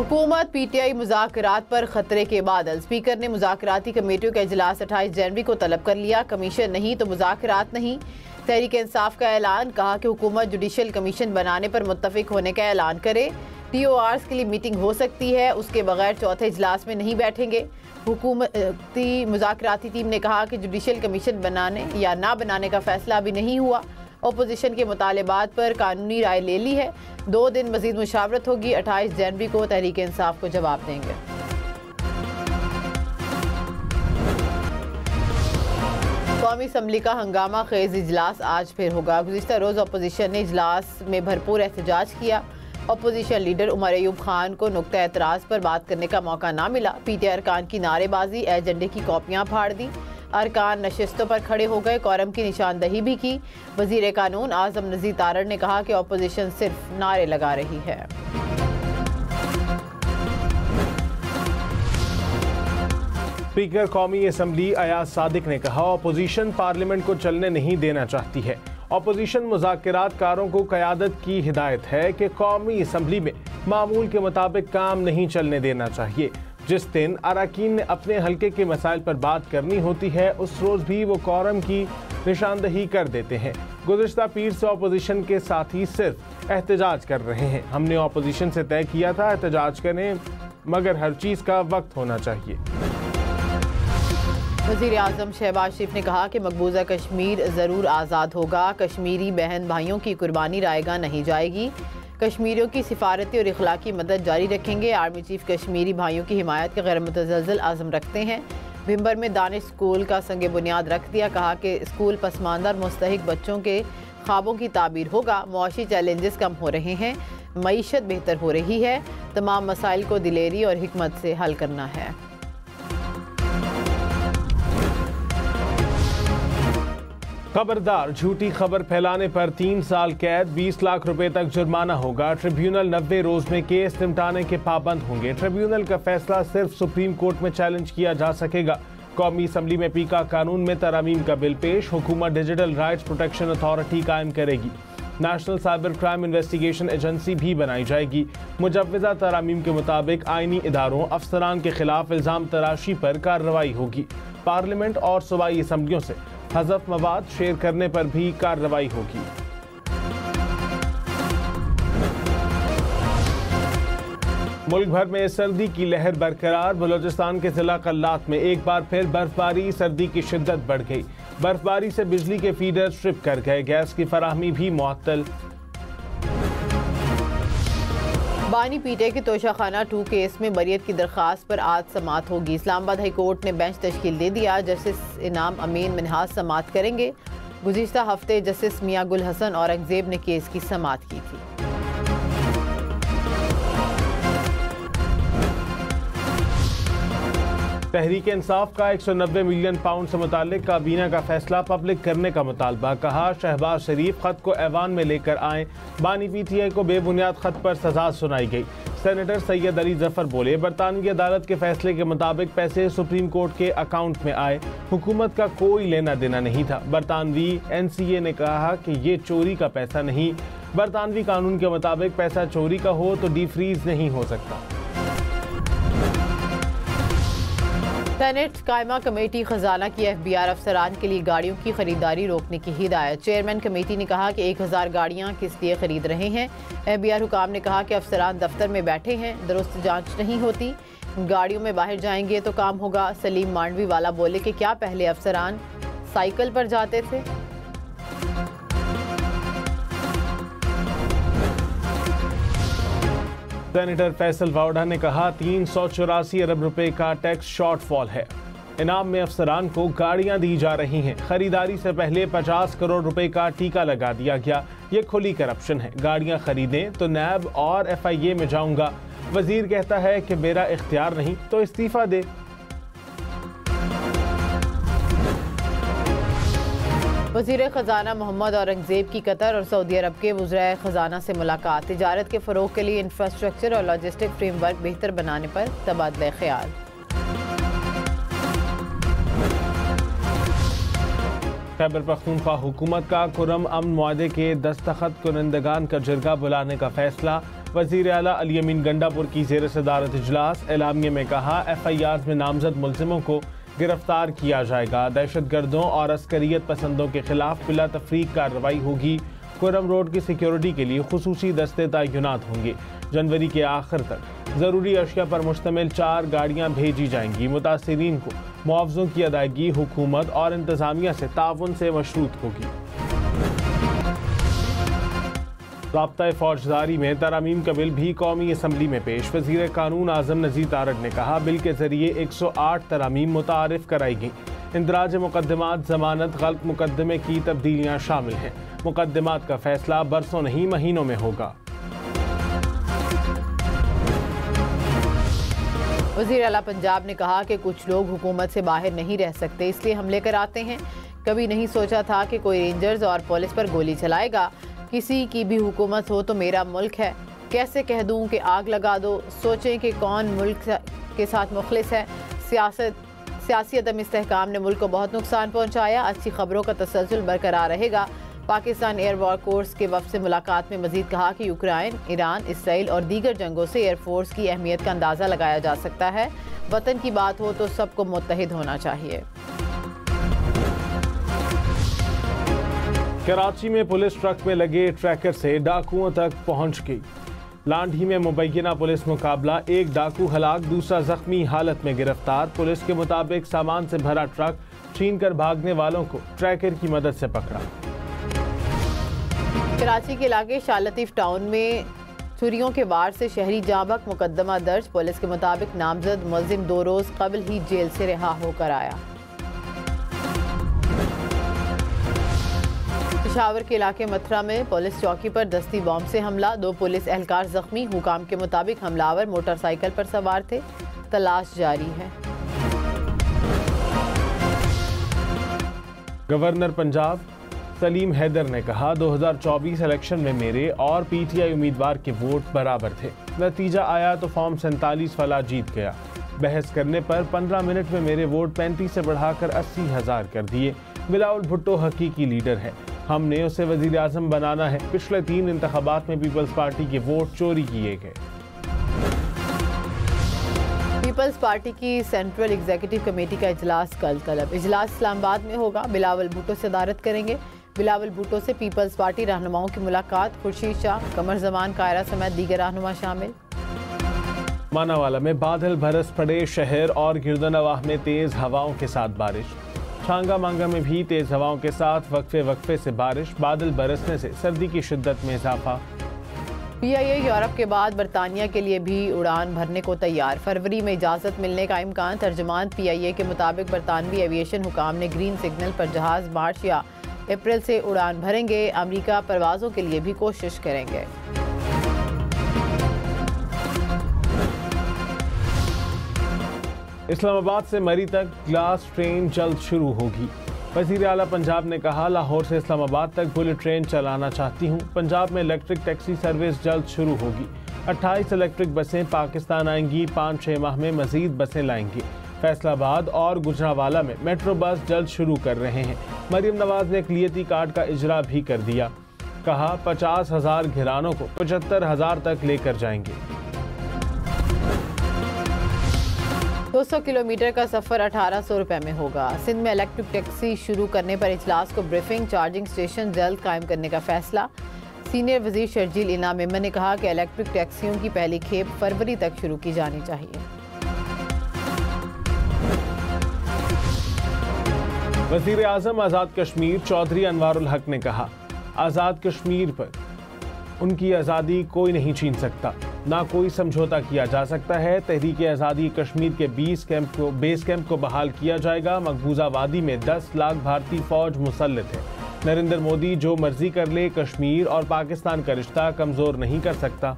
हुकूमत पीटीआई मुज़ाकरात पर खतरे के बादल। स्पीकर ने मुज़ाकराती कमेटियों का इजलास 28 जनवरी को तलब कर लिया। कमीशन नहीं तो मुज़ाकरात नहीं। तहरीक इंसाफ का ऐलान। कहा कि हुकूमत जुडिशल कमीशन बनाने पर मुत्तफिक होने का ऐलान करे। TORs के लिए मीटिंग हो सकती है, उसके बगैर चौथे इजलास में नहीं बैठेंगे। हुकूमती मुज़ाकराती टीम ने कहा कि जुडिशल कमीशन बनाने या ना बनाने का फैसला अभी नहीं हुआ। अपोजिशन के मुतालिबात पर कानूनी राय ले ली है। 2 दिन मजीद मुशावरत होगी। 28 जनवरी को तहरीक इंसाफ को जवाब देंगे। कौमी असम्बली का हंगामा खेज इजलास आज फिर होगा। गुज़िश्ता रोज़ अपोजिशन ने इजलास में भरपूर एहतजाज किया। अपोजिशन लीडर उमर अयूब खान को नुक्ता एतराज़ पर बात करने का मौका ना मिला। पीटीआई अरकान की नारेबाजी, एजेंडे की कॉपियाँ फाड़ दी। अरकान नशिस्तों पर खड़े हो गए। कोरम की निशानदही भी की। वज़ीर कानून आज़म नज़ीर तारड़ ने कहा कि अपोजिशन सिर्फ नारे लगा रही है। स्पीकर कौमी असम्बली अयाज सादिक ने कहा, अपोजिशन पार्लियामेंट को चलने नहीं देना चाहती है। अपोजिशन मुज़ाकरातकारों को क़यादत की हिदायत है कि कौमी असम्बली में मामूल के मुताबिक काम नहीं चलने देना चाहिए। जिस दिन अरकान ने अपने हल्के के मसाइल पर बात करनी होती है, उस रोज़ भी वो कोरम की निशानदही कर देते हैं। गुज़िश्ता पीर से अपोजिशन के साथी सिर्फ एहतजाज कर रहे हैं। हमने अपोजिशन से तय किया था एहतजाज करें, मगर हर चीज़ का वक्त होना चाहिए। वज़ीर आज़म शहबाज शरीफ ने कहा कि मकबूजा कश्मीर ज़रूर आज़ाद होगा। कश्मीरी बहन भाइयों की कुर्बानी रायगा नहीं जाएगी। कश्मीरियों की सिफारती और इखलाकी मदद जारी रखेंगे। आर्मी चीफ कश्मीरी भाइयों की हिमायत का गैर मुतज़लज़ल आज़म रखते हैं। भिंबर में दानिश स्कूल का संग बुनियाद रख दिया। कहा कि स्कूल पसमानदा और मुस्तहिक बच्चों के ख्वाबों की ताबीर होगा। मुआशी चैलेंजेस कम हो रहे हैं, मईशत बेहतर हो रही है। तमाम मसाइल को दिलेरी और हिकमत से हल करना है। खबरदार, झूठी खबर फैलाने पर 3 साल कैद, 20 लाख रुपए तक जुर्माना होगा। ट्रिब्यूनल 90 रोज में केस निपटाने के पाबंद होंगे। ट्रिब्यूनल का फैसला सिर्फ सुप्रीम कोर्ट में चैलेंज किया जा सकेगा। कौमी असम्बली में पीका कानून में तरमीम का बिल पेश। हुकूमत डिजिटल राइट्स प्रोटेक्शन अथॉरिटी कायम करेगी। National cyber crime investigation agency भी बनाई जाएगी। मुजव्वज़ा तरमीम के मुताबिक आइनी इदारों अफसरान के खिलाफ इल्ज़ाम तराशी पर कार्रवाई होगी। पार्लियामेंट और सूबाई असम्बलियों से हज़फ मवाद शेयर करने पर भी कार्रवाई होगी। मुल्क भर में सर्दी की लहर बरकरार। बलोचिस्तान के जिला कल्लात में एक बार फिर बर्फबारी, सर्दी की शिद्दत बढ़ गई। बर्फबारी से बिजली के फीडर स्ट्रिप कर गए। गैस की फराहमी भी मुअत्तल। बानी पीटे के तोशाखाना 2 केस में बरियत की दरख्वास्त पर आज समाअत होगी। इस्लामाबाद हाई कोर्ट ने बेंच तश्कील दे दिया। जस्टिस इनाम अमीन मिनहाज समाअत करेंगे। गुज़िश्ता हफ्ते जस्टिस मियां गुल हसन औरंगजेब ने केस की समाअत की थी। तहरीक इंसाफ का 190 मिलियन पाउंड से मुतालिक काबीना का फैसला पब्लिक करने का मुतालबा। कहा, शहबाज शरीफ खत को ऐवान में लेकर आए। बानी PTI को बेबुनियाद खत पर सजा सुनाई गई। सेनेटर सैयद अली जफर बोले, बरतानवी अदालत के फैसले के मुताबिक पैसे सुप्रीम कोर्ट के अकाउंट में आए। हुकूमत का कोई लेना देना नहीं था। बरतानवी NCA ने कहा कि ये चोरी का पैसा नहीं। बरतानवी कानून के मुताबिक पैसा चोरी का हो तो डीफ्रीज नहीं हो सकता। सेनेट कायमा कमेटी खजाना की FBR अफसरान के लिए गाड़ियों की खरीदारी रोकने की हिदायत। चेयरमैन कमेटी ने कहा कि 1000 गाड़ियां किस लिए खरीद रहे हैं। FBR हुकाम ने कहा कि अफसरान दफ्तर में बैठे हैं, दुरुस्त जांच नहीं होती। गाड़ियों में बाहर जाएंगे तो काम होगा। सलीम मांडवी वाला बोले कि क्या पहले अफसरान साइकिल पर जाते थे? सेनेटर फैसल वावड़ा ने कहा, 384 अरब रुपए का टैक्स शॉर्टफॉल है। इनाम में अफसरान को गाड़ियां दी जा रही हैं। खरीदारी से पहले 50 करोड़ रुपए का टीका लगा दिया गया। ये खुली करप्शन है। गाड़ियां खरीदें तो नैब और FIA में जाऊंगा। वजीर कहता है कि मेरा इख्तियार नहीं तो इस्तीफा दे। वज़ीर ख़ज़ाना मोहम्मद औरंगजेब की कतर और सऊदी अरब के वज़ीर ख़ज़ाना से मुलाकात। तिजारत के फ़रोग़ के लिए इंफ्रास्ट्रक्चर और लॉजिस्टिक फ्रेमवर्क बेहतर बनाने पर तबादला ख्याल। खैबर पख्तूनख्वा हुकूमत का खुर्रम अमन मुआहदे के दस्तखत कुनंदगान का जरगा बुलाने का फैसला। वज़ीर आला अली अमीन गंडापुर की ज़ेर सदारत इजलास। एलामिया में कहा FIR में नामजद मुलजिमों को गिरफ्तार किया जाएगा। दहशतगर्दों और अस्करियत पसंदों के खिलाफ बिला तफरीक कार्रवाई होगी। खुर्रम रोड की सिक्योरिटी के लिए खुसूसी दस्ते तैनात होंगे। जनवरी के आखिर तक ज़रूरी अशिया पर मुश्तमिल 4 गाड़ियाँ भेजी जाएंगी। मुतासिरीन को मुआवज़ों की अदायगी हुकूमत और इंतज़ामिया से ताउन से मशरूत होगी। राब्ता फौजदारी में तरमीम का बिल भी कौमी असम्बली में पेश। वज़ीर कानून आज़म नज़ीर तारक ने कहा बिल के जरिए 108 तरमीम मुतारिफ कराई गई। इंदराज मुकदमात, जमानत, गलत मुकदमे की तब्दीलियाँ शामिल हैं। मुकदमात का फैसला बरसों नहीं महीनों में होगा। वज़ीर आला पंजाब ने कहा कि कुछ लोग हुकूमत से बाहर नहीं रह सकते, इसलिए हमले कर आते हैं। कभी नहीं सोचा था कि कोई रेंजर्स और पुलिस पर गोली चलाएगा। किसी की भी हुकूमत हो तो मेरा मुल्क है, कैसे कह दूं कि आग लगा दो। सोचें कि कौन मुल्क के साथ मुखलिस है। सियासी अदम इस्तेहकाम ने मुल्क को बहुत नुकसान पहुंचाया। अच्छी खबरों का तसलसल बरकरार रहेगा। पाकिस्तान एयर वॉर कोर्स के वफ़द से मुलाकात में मजीद कहा कि यूक्रेन, ईरान, इसराइल और दीगर जंगों से एयरफोर्स की अहमियत का अंदाज़ा लगाया जा सकता है। वतन की बात हो तो सबको मुत्तहिद होना चाहिए। कराची में पुलिस ट्रक में लगे ट्रैकर से डाकुओं तक पहुंच गई। लांढी में मुबैना पुलिस मुकाबला, एक डाकू हलाक, दूसरा जख्मी हालत में गिरफ्तार। पुलिस के मुताबिक सामान से भरा ट्रक छीन कर भागने वालों को ट्रैकर की मदद से पकड़ा। कराची के इलाके शाह लतीफ टाउन में छुरियों के वार से शहरी जाबक, मुकदमा दर्ज। पुलिस के मुताबिक नामजद मुलजिम 2 रोज कबल ही जेल से रिहा होकर आया। पेशावर के इलाके मथुरा में पुलिस चौकी पर दस्ती बॉम्ब से हमला, 2 पुलिस एहलकार जख्मी। हुकाम के मुताबिक हमलावर मोटरसाइकिल पर सवार थे। तलाश जारी है। गवर्नर पंजाब सलीम हैदर ने कहा 2024 इलेक्शन में मेरे और PTI उम्मीदवार के वोट बराबर थे। नतीजा आया तो फॉर्म 47 वाला जीत गया। बहस करने पर 15 मिनट में मेरे वोट 35 से बढ़ाकर 80,000 कर दिए। बिलावल भुट्टो हकीकी लीडर है, हमने उसे वजीर आजम बनाना है। पिछले 3 इंतखाबात में पीपल्स पार्टी के वोट चोरी किए गए। पीपल्स पार्टी की सेंट्रल एग्जीक्यूटिव कमेटी का इजलास कल तलब। इजलास इस्लामाबाद में होगा। बिलावल भुट्टो से सदारत करेंगे। बिलावल भुट्टो से पीपल्स पार्टी रहनुमाओं की मुलाकात। खुर्शीद शाह, कमर जमान कायरा समेत दीगर रहनुमा शामिल। मानावाला में बादल बरस पड़े, शहर और गिरदनवाह में तेज हवाओं के साथ बारिश। छांगा मांगा में भी तेज हवाओं के साथ वक्फे से बारिश। बादल बरसने से सर्दी की शिद्दत में इजाफा। PIA यूरोप के बाद बरतानिया के लिए भी उड़ान भरने को तैयार। फरवरी में इजाज़त मिलने का इम्कान। तर्जुमान PIA के मुताबिक बरतानवी एविएशन हुकाम ने ग्रीन सिग्नल पर जहाज मार्च या अप्रैल से उड़ान भरेंगे। अमेरिका परवाज़ों के लिए भी कोशिश करेंगे। इस्लामाबाद से मरी तक ग्लास ट्रेन जल्द शुरू होगी। वज़ीर आला पंजाब ने कहा लाहौर से इस्लामाबाद तक बुलेट ट्रेन चलाना चाहती हूँ। पंजाब में इलेक्ट्रिक टैक्सी सर्विस जल्द शुरू होगी। 28 इलेक्ट्रिक बसें पाकिस्तान आएंगी। 5-6 माह में मजीद बसें लाएंगी। फैसलाबाद और गुजरावाला में मेट्रो बस जल्द शुरू कर रहे हैं। मरीम नवाज ने अक़लियती कार्ड का इजरा भी कर दिया। कहा 50,000 घरानों को 75,000 तक लेकर जाएंगे। 200 किलोमीटर का सफ़र 1800 रुपये में होगा। सिंध में इलेक्ट्रिक टैक्सी शुरू करने पर इजलास को ब्रीफिंग। चार्जिंग स्टेशन जल्द कायम करने का फैसला। सीनियर वजीर शर्जील इनाम मेमन ने कहा कि इलेक्ट्रिक टैक्सियों की पहली खेप फरवरी तक शुरू की जानी चाहिए। वज़ीर आज़म आज़ाद कश्मीर चौधरी अनवारुल हक ने कहा आज़ाद कश्मीर पर उनकी आज़ादी कोई नहीं छीन सकता, ना कोई समझौता किया जा सकता है। तहरीक आज़ादी कश्मीर के बेस कैंप को बहाल किया जाएगा। मकबूजा वादी में 10 लाख भारतीय फौज मुसल्लत है। नरेंद्र मोदी जो मर्जी कर ले, कश्मीर और पाकिस्तान का रिश्ता कमज़ोर नहीं कर सकता।